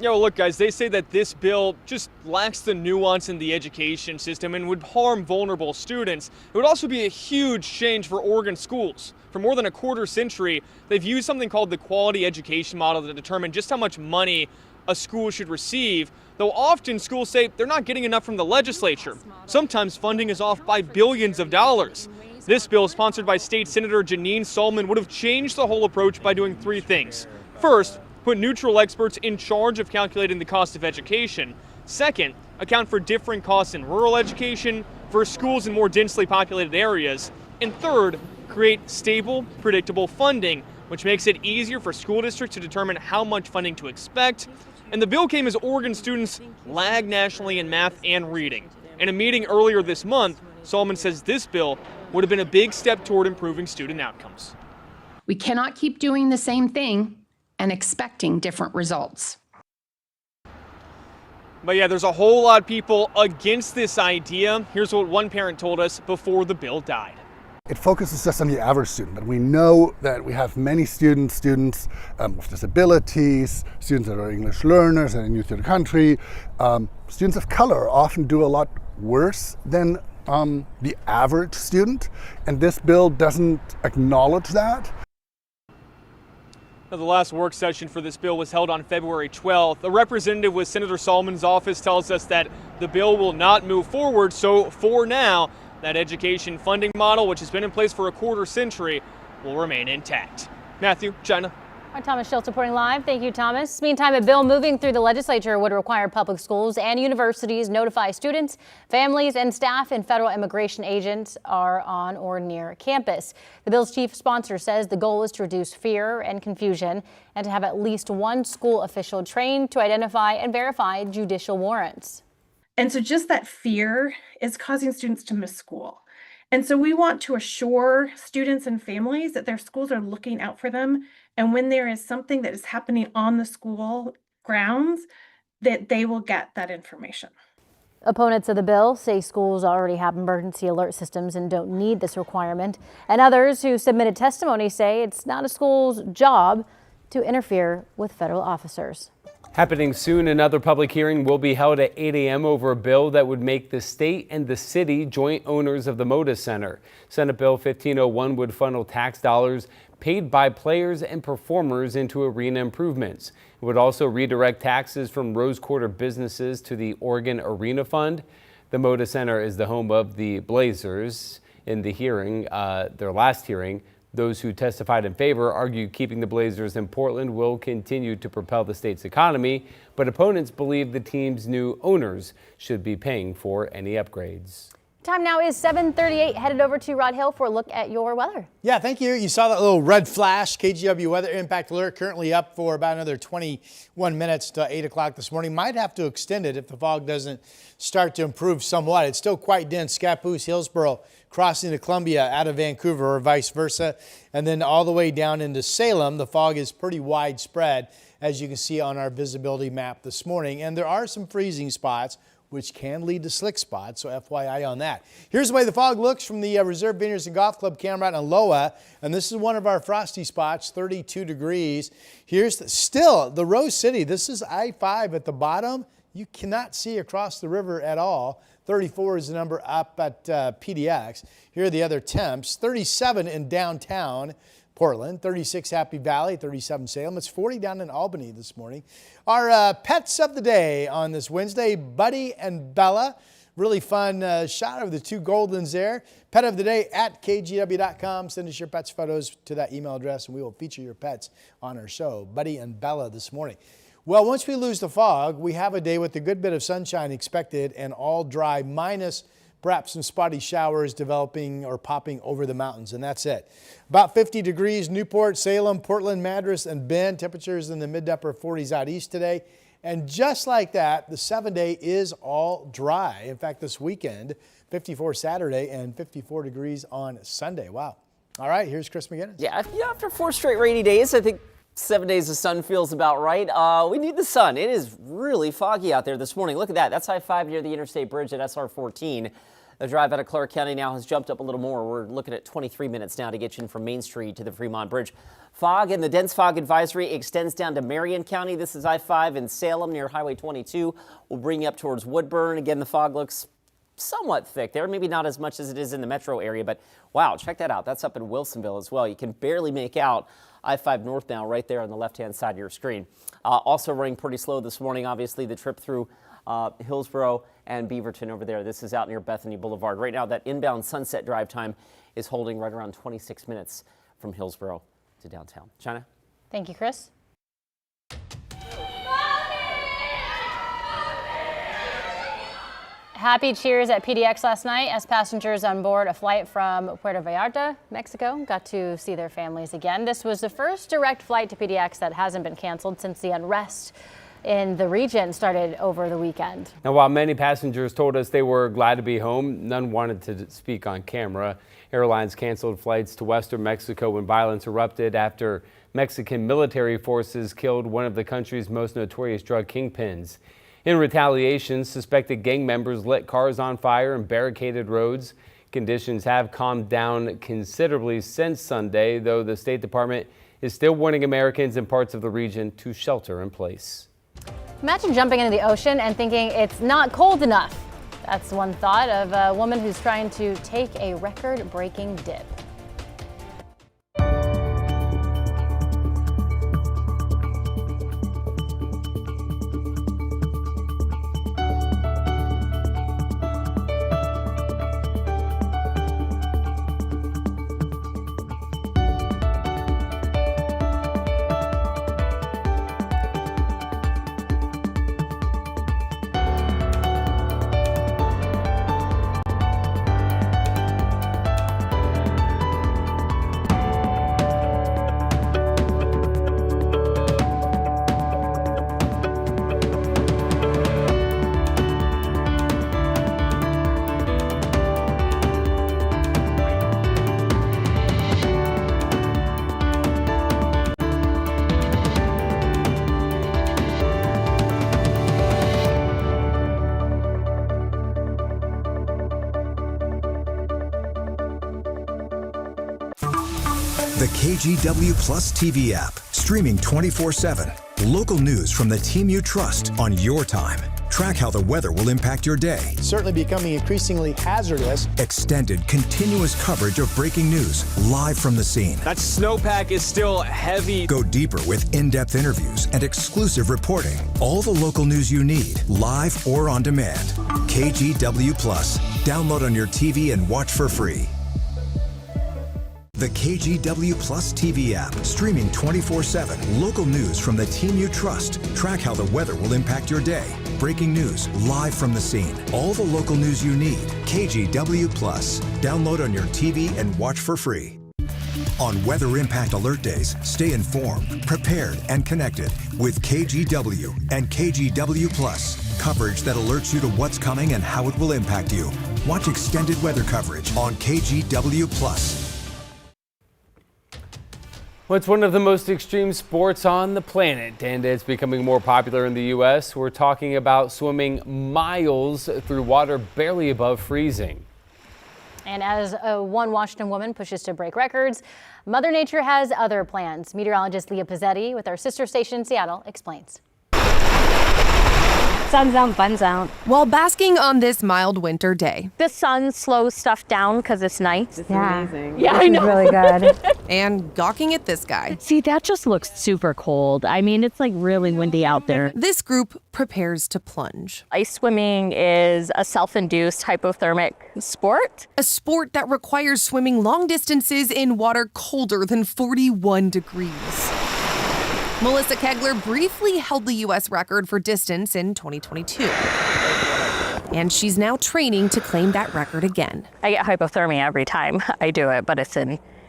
Yeah, well, look, guys, they say that this bill just lacks the nuance in the education system and would harm vulnerable students. It would also be a huge change for Oregon schools. For more than a quarter century, they've used something called the quality education model to determine just how much money a school should receive, though often schools say they're not getting enough from the legislature. Sometimes funding is off by billions of dollars. This bill, sponsored by State Senator Janine Solomon, would have changed the whole approach by doing three things. First, put neutral experts in charge of calculating the cost of education. Second, account for different costs in rural education versus schools in more densely populated areas. And third, create stable, predictable funding, which makes it easier for school districts to determine how much funding to expect. And the bill came as Oregon students lag nationally in math and reading. In a meeting earlier this month, Solomon says this bill would have been a big step toward improving student outcomes. We cannot keep doing the same thing and expecting different results. But yeah, there's a whole lot of people against this idea. Here's what one parent told us before the bill died. It focuses just on the average student, but we know that we have many students with disabilities, students that are English learners and new to the country. Students of color often do a lot worse than the average student, and this bill doesn't acknowledge that. Now, the last work session for this bill was held on February 12th. A representative with Senator Solomon's office tells us that the bill will not move forward. So for now, that education funding model, which has been in place for a quarter century, will remain intact. Matthew, China. I'm Thomas Schultz reporting live. Thank you, Thomas. Meantime, a bill moving through the legislature would require public schools and universities notify students, families, and staff and federal immigration agents are on or near campus. The bill's chief sponsor says the goal is to reduce fear and confusion and to have at least one school official trained to identify and verify judicial warrants. And so just that fear is causing students to miss school. And so we want to assure students and families that their schools are looking out for them. And when there is something that is happening on the school grounds, that they will get that information. Opponents of the bill say schools already have emergency alert systems and don't need this requirement. And others who submitted testimony say it's not a school's job to interfere with federal officers. Happening soon, another public hearing will be held at 8 a.m. over a bill that would make the state and the city joint owners of the Moda Center. Senate Bill 1501 would funnel tax dollars paid by players and performers into arena improvements. It would also redirect taxes from Rose Quarter businesses to the Oregon Arena Fund. The Moda Center is the home of the Blazers. In the hearing, their last hearing, those who testified in favor argued keeping the Blazers in Portland will continue to propel the state's economy, but opponents believe the team's new owners should be paying for any upgrades. Time now is 7:38. Headed over to Rod Hill for a look at your weather. Yeah, thank you. You saw that little red flash. KGW weather impact alert currently up for about another 21 minutes to 8 o'clock this morning. Might have to extend it if the fog doesn't start to improve somewhat. It's still quite dense. Scappoose, Hillsborough, crossing to Columbia out of Vancouver or vice versa. And then all the way down into Salem, the fog is pretty widespread, as you can see on our visibility map this morning. And there are some freezing spots which can lead to slick spots, so FYI on that. Here's the way the fog looks from the Reserve Vineyards and Golf Club camera out in Aloha, and this is one of our frosty spots, 32 degrees. Here's still the Rose City. This is I-5 at the bottom. You cannot see across the river at all. 34 is the number up at PDX. Here are the other temps. 37 in downtown Portland, 36 Happy Valley, 37 Salem. It's 40 down in Albany this morning. Our pets of the day on this Wednesday, Buddy and Bella. Really fun shot of the two Goldens there. Pet of the day at kgw.com. Send us your pets photos to that email address and we will feature your pets on our show. Buddy and Bella this morning. Well, once we lose the fog, we have a day with a good bit of sunshine expected and all dry, minus perhaps some spotty showers developing or popping over the mountains, and that's it. About 50 degrees, Newport, Salem, Portland, Madras, and Bend. Temperatures in the mid to upper 40s out east today. And just like that, the 7-day is all dry. In fact, this weekend, 54 Saturday and 54 degrees on Sunday. Wow. All right, here's Chris McGinnis. Yeah, after 4 straight rainy days, I think 7 days of sun feels about right. We need the sun. It is really foggy out there this morning. Look at that. That's I-5 near the Interstate Bridge at SR 14. The drive out of Clark County now has jumped up a little more. We're looking at 23 minutes now to get you in from Main Street to the Fremont Bridge. Fog and the dense fog advisory extends down to Marion County. This is I-5 in Salem near Highway 22. We'll bring you up towards Woodburn. Again, the fog looks somewhat thick there. Maybe not as much as it is in the metro area, but wow, check that out. That's up in Wilsonville as well. You can barely make out I-5 north now right there on the left-hand side of your screen. Also running pretty slow this morning, obviously, the trip through Hillsborough and Beaverton over there. This is out near Bethany Boulevard. Right now, that inbound Sunset drive time is holding right around 26 minutes from Hillsborough to downtown. China? Thank you, Chris. Happy cheers at PDX last night as passengers on board a flight from Puerto Vallarta, Mexico, got to see their families again. This was the first direct flight to PDX that hasn't been canceled since the unrest in the region started over the weekend. Now, while many passengers told us they were glad to be home, none wanted to speak on camera. Airlines canceled flights to western Mexico when violence erupted after Mexican military forces killed one of the country's most notorious drug kingpins. In retaliation, suspected gang members lit cars on fire and barricaded roads. Conditions have calmed down considerably since Sunday, though the State Department is still warning Americans in parts of the region to shelter in place. Imagine jumping into the ocean and thinking it's not cold enough. That's one thought of a woman who's trying to take a record-breaking dip. The KGW Plus TV app, streaming 24/7. Local news from the team you trust on your time. Track how the weather will impact your day. Certainly becoming increasingly hazardous. Extended, continuous coverage of breaking news live from the scene. That snowpack is still heavy. Go deeper with in-depth interviews and exclusive reporting. All the local news you need, live or on demand. KGW Plus. Download on your TV and watch for free. The KGW Plus TV app, streaming 24/7. Local news from the team you trust. Track how the weather will impact your day. Breaking news live from the scene. All the local news you need. KGW Plus. Download on your TV and watch for free. On Weather Impact Alert Days, stay informed, prepared, and connected with KGW and KGW Plus. Coverage that alerts you to what's coming and how it will impact you. Watch extended weather coverage on KGW Plus. Well, it's one of the most extreme sports on the planet, and it's becoming more popular in the U.S. We're talking about swimming miles through water barely above freezing. And as one Washington woman pushes to break records, Mother Nature has other plans. Meteorologist Leah Pizzetti with our sister station in Seattle explains. Sun's out, fun's out. While basking on this mild winter day. The sun slows stuff down because it's night. It's amazing. Yeah, this I know. Is really good. And gawking at this guy. See, that just looks super cold. I mean, it's like really windy out there. This group prepares to plunge. Ice swimming is a self-induced hypothermic sport. A sport that requires swimming long distances in water colder than 41 degrees. Melissa Kegler briefly held the U.S. record for distance in 2022. And she's now training to claim that record again. I get hypothermia every time I do it, but it's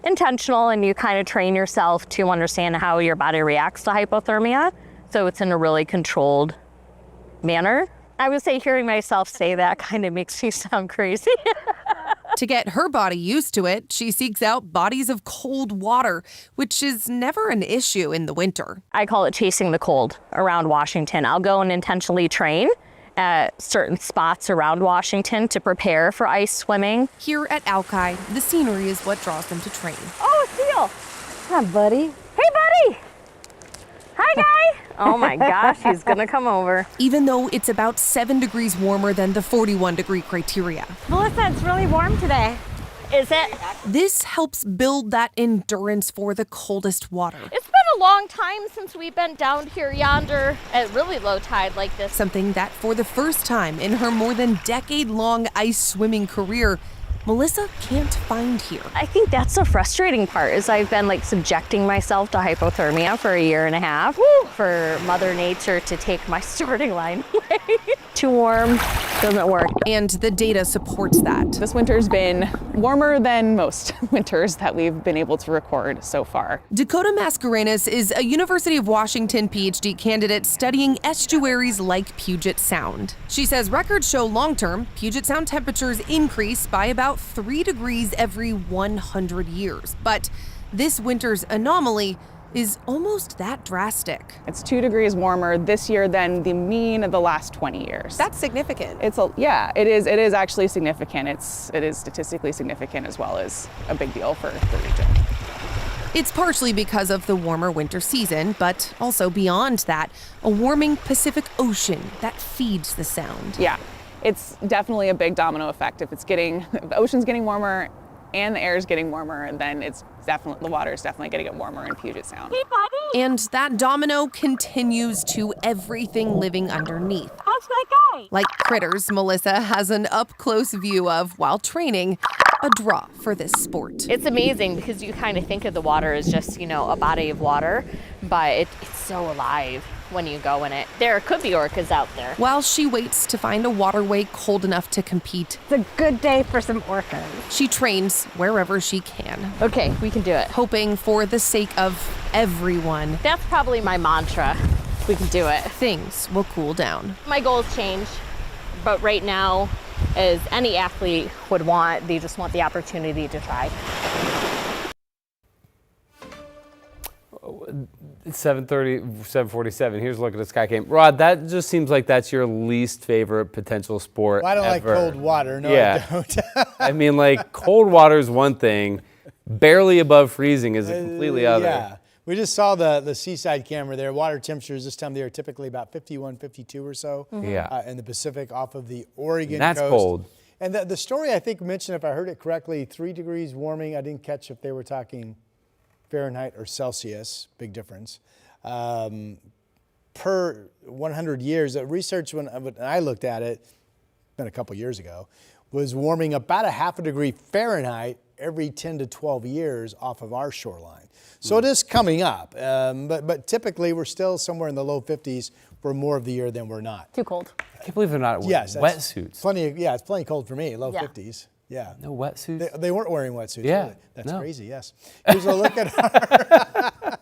intentional, and you kind of train yourself to understand how your body reacts to hypothermia. So it's in a really controlled manner. I would say hearing myself say that kind of makes me sound crazy. To get her body used to it, she seeks out bodies of cold water, which is never an issue in the winter. I call it chasing the cold around Washington. I'll go and intentionally train at certain spots around Washington to prepare for ice swimming. Here at Alki, the scenery is what draws them to train. Oh, Seal! Hi, buddy. Hey, buddy! Hi, guy! Oh my gosh, he's gonna come over. Even though it's about 7 degrees warmer than the 41-degree criteria. Melissa, it's really warm today. Is it? This helps build that endurance for the coldest water. It's been a long time since we've been down here yonder at really low tide like this. Something that for the first time in her more than decade-long ice swimming career, Melissa can't find here. I think that's the frustrating part, is I've been subjecting myself to hypothermia for 1.5 years. Woo! For Mother Nature to take my starting line away. Too warm, doesn't work. And the data supports that. This winter's been warmer than most winters that we've been able to record so far. Dakota Mascarenas is a University of Washington PhD candidate studying estuaries like Puget Sound. She says records show long-term Puget Sound temperatures increase by about 3 degrees every 100 years. But this winter's anomaly is almost that drastic. It's 2 degrees warmer this year than the mean of the last 20 years. That's significant. Yeah, it is actually significant. It is statistically significant as well as a big deal for the region. It's partially because of the warmer winter season, but also beyond that, a warming Pacific Ocean that feeds the sound. Yeah, it's definitely a big domino effect. If the ocean's getting warmer and the air is getting warmer, then the water is definitely going to get warmer in Puget Sound. Hey, buddy. And that domino continues to everything living underneath. How's that guy? Like critters Melissa has an up-close view of while training, a draw for this sport. It's amazing because you kind of think of the water as just, a body of water, but it's so alive when you go in it. There could be orcas out there. While she waits to find a waterway cold enough to compete, It's a good day for some orcas. she trains wherever she can. Okay, we can do it. Hoping for the sake of everyone, That's probably my mantra. We can do it. things will cool down. My goals change, but right now, as any athlete would want, they just want the opportunity to try. It's 7:47. Here's a look at the sky cam. Rod, that just seems like that's your least favorite potential sport. Well, I don't ever. like cold water. No, Yeah. I don't. I mean, cold water is one thing. Barely above freezing is a completely other. Yeah. We just saw the seaside camera there. Water temperatures this time of the year are typically about 51, 52 or so. Yeah. In the Pacific off of the Oregon That's coast. cold. And the story I think mentioned, if I heard it correctly, 3 degrees warming. I didn't catch if they were talking Fahrenheit or Celsius, big difference. Per 100 years, research when I looked at it, been a couple years ago, was warming about 0.5 degree Fahrenheit every 10 to 12 years off of our shoreline. So it is coming up, but typically we're still somewhere in the low 50s for more of the year than we're not. Too cold. I can't believe they're not wearing wetsuits. It's plenty cold for me, low 50s. Yeah. No wetsuits? They weren't wearing wetsuits. Yeah. Really. That's crazy, yes. Here's a look at our...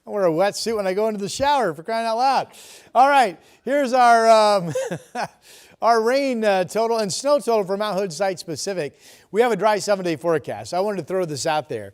I wear a wetsuit when I go into the shower, for crying out loud. All right, here's our our rain total and snow total for Mount Hood site specific. We have a dry 7-day forecast. I wanted to throw this out there.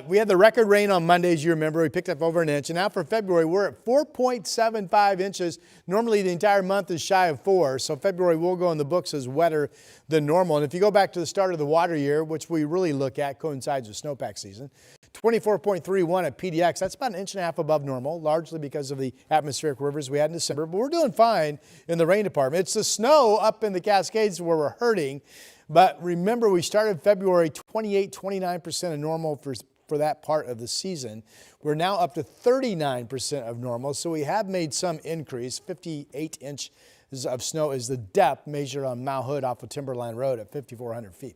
We had the record rain on Monday, as you remember. We picked up over an inch. And now for February, we're at 4.75 inches. Normally, the entire month is shy of 4. So February will go in the books as wetter than normal. And if you go back to the start of the water year, which we really look at, coincides with snowpack season, 24.31 at PDX. That's about an inch and a half above normal, largely because of the atmospheric rivers we had in December. But we're doing fine in the rain department. It's the snow up in the Cascades where we're hurting. But remember, we started February 29% of normal for that part of the season. We're now up to 39% of normal, so we have made some increase. 58 inches of snow is the depth measured on Mount Hood off of Timberline Road at 5,400 feet.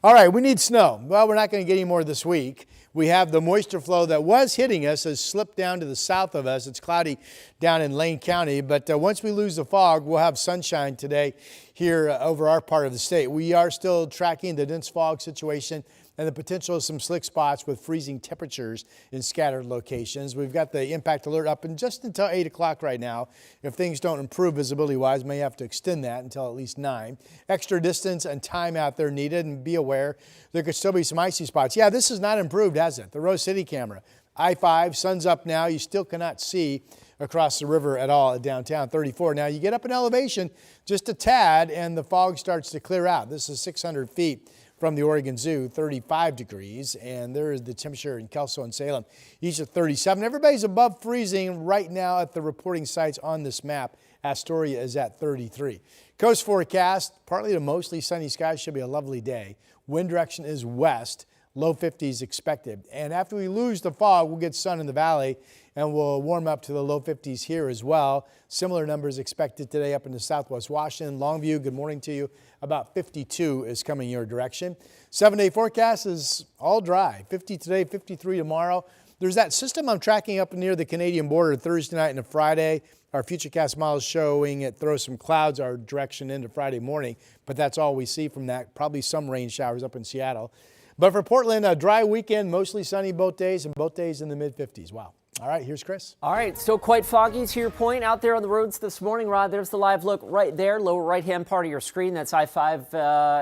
All right, we need snow. Well, we're not going to get any more this week. We have the moisture flow that was hitting us has slipped down to the south of us. It's cloudy down in Lane County, but once we lose the fog, we'll have sunshine today here over our part of the state. We are still tracking the dense fog situation and the potential of some slick spots with freezing temperatures in scattered locations. We've got the impact alert up and just until 8 o'clock right now. If things don't improve visibility-wise, may have to extend that until at least 9. Extra distance and time out there needed, and be aware there could still be some icy spots. Yeah, this is not improved, has it? The Rose City camera. I-5, sun's up now. You still cannot see across the river at all at downtown 34. Now you get up in elevation just a tad and the fog starts to clear out. This is 600 feet from the Oregon Zoo, 35 degrees, and there is the temperature in Kelso and Salem, each at 37. Everybody's above freezing right now at the reporting sites on this map. Astoria is at 33. Coast forecast, partly to mostly sunny skies, should be a lovely day. Wind direction is west, low 50s expected. And after we lose the fog, we'll get sun in the valley and we'll warm up to the low 50s here as well. Similar numbers expected today up into southwest Washington. Longview, good morning to you. About 52 is coming your direction. 7-day forecast is all dry. 50 today, 53 tomorrow. There's that system I'm tracking up near the Canadian border Thursday night and Friday. Our Futurecast model is showing it throws some clouds our direction into Friday morning, but that's all we see from that. Probably some rain showers up in Seattle. But for Portland, a dry weekend, mostly sunny both days, and both days in the mid-50s. Wow. All right, here's Chris. All right, still quite foggy to your point out there on the roads this morning, Rod. There's the live look right there, lower right-hand part of your screen. That's I-5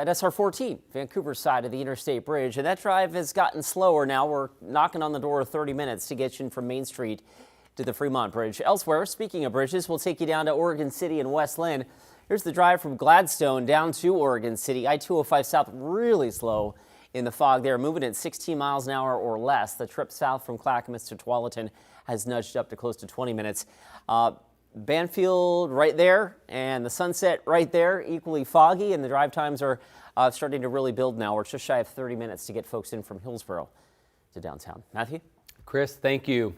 at SR-14, Vancouver's side of the Interstate Bridge. And that drive has gotten slower now. We're knocking on the door of 30 minutes to get you in from Main Street to the Fremont Bridge. Elsewhere, speaking of bridges, we'll take you down to Oregon City and West Lynn. Here's the drive from Gladstone down to Oregon City. I-205 south really slow in the fog there, moving at 16 miles an hour or less. The trip south from Clackamas to Tualatin has nudged up to close to 20 minutes. Banfield right there and the Sunset right there, equally foggy, and the drive times are starting to really build now. We're just shy of 30 minutes to get folks in from Hillsborough to downtown. Matthew? Chris, thank you.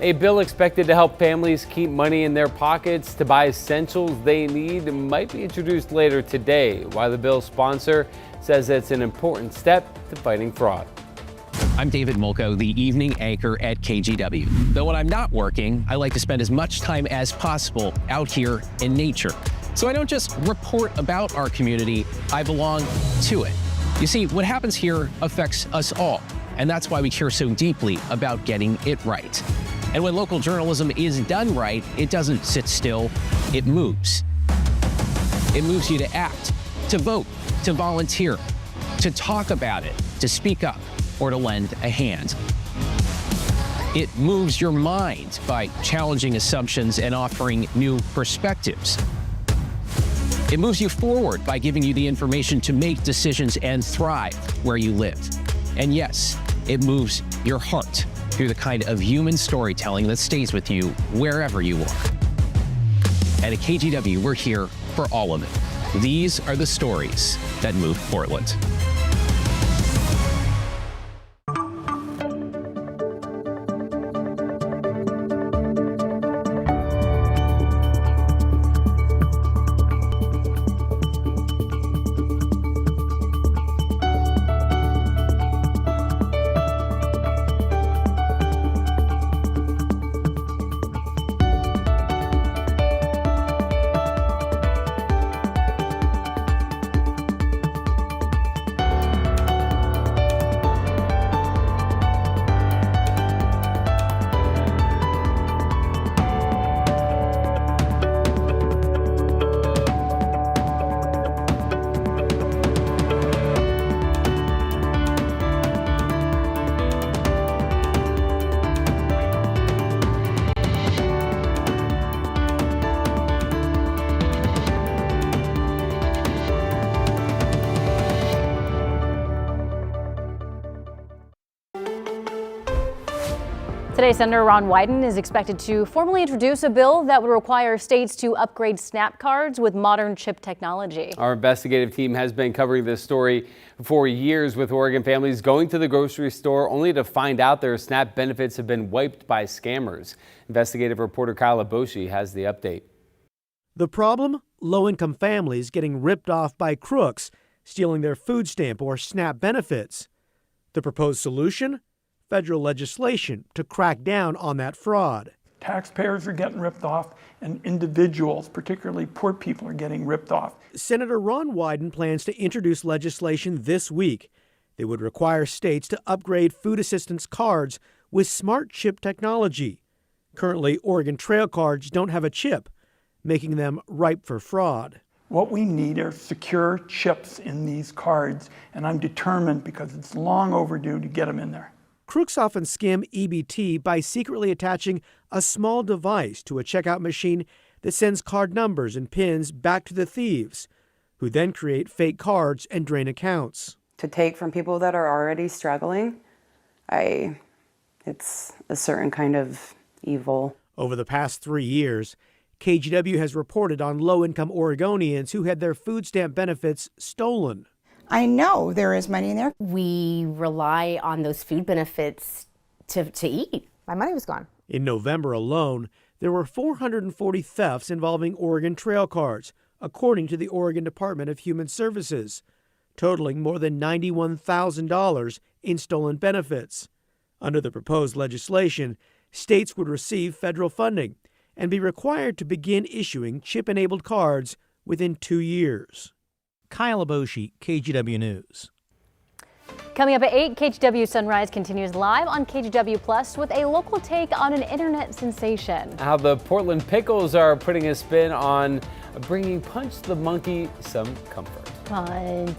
A bill expected to help families keep money in their pockets to buy essentials they need might be introduced later today, while the bill's sponsor says it's an important step to fighting fraud. I'm David Mulco, the evening anchor at KGW. Though when I'm not working, I like to spend as much time as possible out here in nature. So I don't just report about our community, I belong to it. You see, what happens here affects us all, and that's why we care so deeply about getting it right. And when local journalism is done right, it doesn't sit still, it moves. It moves you to act, to vote, to volunteer, to talk about it, to speak up, or to lend a hand. It moves your mind by challenging assumptions and offering new perspectives. It moves you forward by giving you the information to make decisions and thrive where you live. And yes, it moves your heart through the kind of human storytelling that stays with you wherever you are. And at KGW, we're here for all of it. These are the stories that move Portland. Today, Senator Ron Wyden is expected to formally introduce a bill that would require states to upgrade SNAP cards with modern chip technology. Our investigative team has been covering this story for years, with Oregon families going to the grocery store only to find out their SNAP benefits have been wiped by scammers. Investigative reporter Kyle Aboshi has the update. The problem? Low-income families getting ripped off by crooks, stealing their food stamp or SNAP benefits. The proposed solution? Federal legislation to crack down on that fraud. Taxpayers are getting ripped off, and individuals, particularly poor people, are getting ripped off. Senator Ron Wyden plans to introduce legislation this week that would require states to upgrade food assistance cards with smart chip technology. Currently, Oregon Trail cards don't have a chip, making them ripe for fraud. What we need are secure chips in these cards, and I'm determined, because it's long overdue, to get them in there. Crooks often skim EBT by secretly attaching a small device to a checkout machine that sends card numbers and pins back to the thieves, who then create fake cards and drain accounts. To take from people that are already struggling, it's a certain kind of evil. Over the past 3 years, KGW has reported on low-income Oregonians who had their food stamp benefits stolen. I know there is money in there. We rely on those food benefits to eat. My money was gone. In November alone, there were 440 thefts involving Oregon Trail cards, according to the Oregon Department of Human Services, totaling more than $91,000 in stolen benefits. Under the proposed legislation, states would receive federal funding and be required to begin issuing chip-enabled cards within 2 years. Kyle Aboshi, KGW News. Coming up at 8, KGW Sunrise continues live on KGW Plus with a local take on an internet sensation. How the Portland Pickles are putting a spin on bringing Punch the Monkey some comfort. Punch.